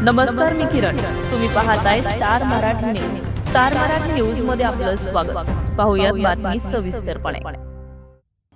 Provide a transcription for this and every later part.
नमस्कार, मी किरण. तुम्ही पाहताय star Marathi news. Star Marathi news मध्ये आपलं स्वागत. पाहूयात बातमी सविस्तरपणे.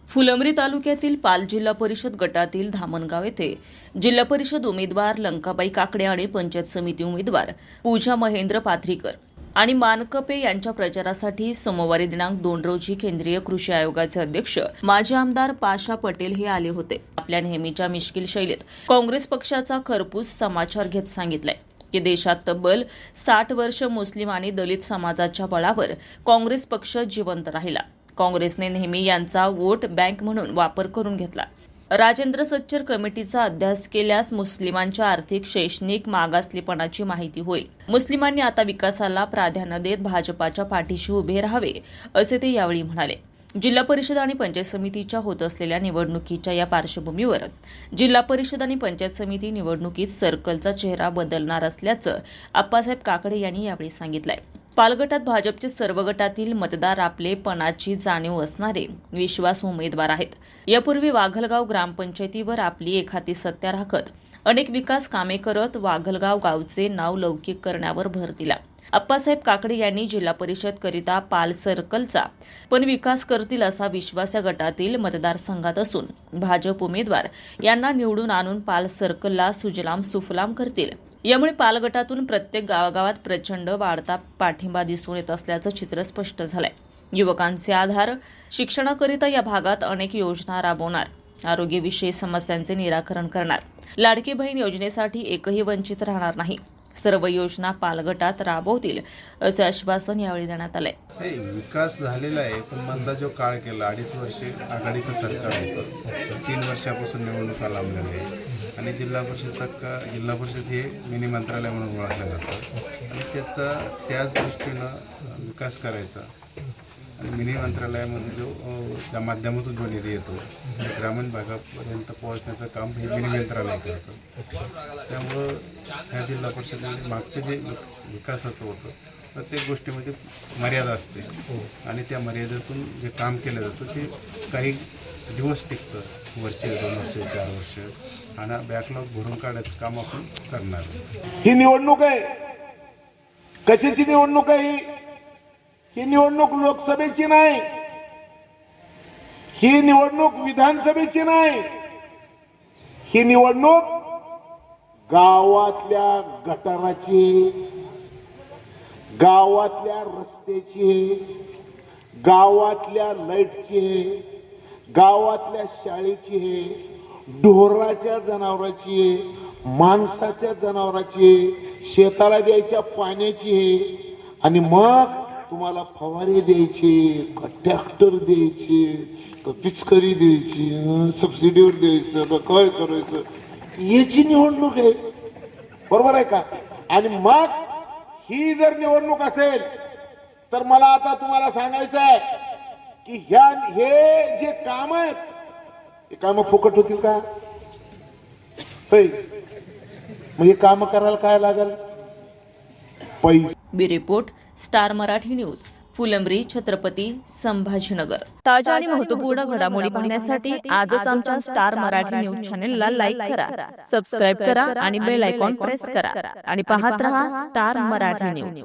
फुलंब्री तालुक्यातील पाल जिल्हा परिषद गटातील धामणगाव येथे जिल्हा परिषद उमेदवार लंकाबाई काकडे आणि पंचायत समिती उमेदवार पूजा महेंद्र पाथरीकर आणि मानकपे यांच्या प्रचारासाठी सोमवारी दिनांक 2 रोजी केंद्रीय कृषी आयोगाचे अध्यक्ष माजी आमदार पाशा पटेल हे आले होते. आपल्या नेहमीच्या मिश्किल शैलीत काँग्रेस पक्षाचा खरपूस समाचार घेत सांगितलाय की देशात तब्बल 60 वर्ष मुस्लिम आणि दलित समाजाच्या बळावर काँग्रेस पक्ष जिवंत राहिला. काँग्रेसने नेहमी यांचा वोट बँक म्हणून वापर करून घेतला. राजेंद्र सच्चर कमिटीचा अभ्यास केल्यास मुस्लिमांच्या आर्थिक शैक्षणिक मागासलेपणाची माहिती होईल. मुस्लिमांनी आता विकासाला प्राधान्य देत भाजपाच्या पाठीशी उभे राहावे असे ते यावेळी म्हणाले. जिल्हा परिषद आणि पंचायत समितीच्या होत असलेल्या निवडणुकीच्या या पार्श्वभूमीवर जिल्हा परिषद आणि पंचायत समिती निवडणुकीत सर्कलचा चेहरा बदलणार असल्याचं आप्पासाहेब काकडे यांनी यावेळी सांगितलंय. पालगटात भाजपचे सर्व गटातील मतदार आपलेपणाची जाणीव असणारे विश्वासू उमेदवार आहेत. यापूर्वी वाघलगाव ग्रामपंचायतीवर आपली एखादी सत्ता राखत अनेक विकास कामे करत वाघलगाव गावचे नाव लौकिक करण्यावर भर दिला. आप्पासाहेब काकडे यांनी जिल्हा परिषद करिता पाल सर्कलचा पण विकास करतील असा विश्वास या गटातील मतदारसंघात असून भाजप उमेदवार यांना निवडून आणून पाल सर्कलला सुजलाम सुफलाम करतील. यामुळे पाल गटातून प्रत्येक गावागावात प्रचंड वाढता पाठिंबा दिसून येत असल्याचं चित्र स्पष्ट झालंय. युवकांचे आधार शिक्षणाकरिता या भागात अनेक योजना राबवणार, आरोग्यविषयी समस्यांचे निराकरण करणार, लाडकी बहीण योजनेसाठी एकही वंचित राहणार नाही, सर्व योजना पालगटात राबवतील असे आश्वासन यावेळी देण्यात आले. विकास झालेला आहे, पण मधला जो काळ केला 2.5 वर्षे आघाडीचं सरकार होतं, 3 वर्षापासून निवडणुका लांबलेल्या आहे आणि जिल्हा परिषद हे मिनी मंत्रालय म्हणून ओळखलं जातं आणि त्याच दृष्टीनं विकास करायचा आणि मिनी मंत्रालयामध्ये त्या माध्यमातून जो निधी येतो ग्रामीण भागापर्यंत पोहोचण्याचं काम हे मिनी मंत्रालय करतं. त्यामुळं ह्या जिल्हा परिषदेमध्ये मागचे जे विकासाचं होतं प्रत्येक गोष्टीमध्ये मर्यादा असते आणि त्या मर्यादेतून जे काम केलं जातं ते काही दिवस टिकतं, वर्ष 2 वर्ष 4 वर्ष आणि बॅकलॉग भरून काढायचं काम आपण करणार. ही निवडणूक आहे, कशाची निवडणूक आहे ही निवडणूक लोकसभेची नाही, ही निवडणूक विधानसभेची नाही, ही निवडणूक गावातल्या गटाराची, गावातल्या रस्त्याची, गावातल्या लाईटची, गावातल्या शाळेची, ढोराच्या जनावराची, माणसाच्या जनावराची, शेताला द्यायच्या पाण्याची आणि मग तुम्हाला फवारे द्यायची का ट्रॅक्टर द्यायची का पिचकारी द्यायची, सबसिडीवर द्यायचं का काय करायचं याची निवडणूक आहे. बरोबर आहे का? आणि मग ही जर निवडणूक असेल तर मला आता तुम्हाला सांगायचं आहे की हे जे काम आहेत हे काम फुकट होतील का? मग हे काम करायला काय लागेल? पैसे. Bureau report, star Marathi news, Phulambri, Chhatrapati Sambhajinagar. ताज्या आणि महत्त्वपूर्ण घडामोडी पाहण्यासाठी आजच आमच्या स्टार मराठी न्यूज चॅनेलला लाईक करा, सबस्क्राईब करा आणि बेल आयकॉन प्रेस करा आणि पाहत रहा स्टार मराठी न्यूज.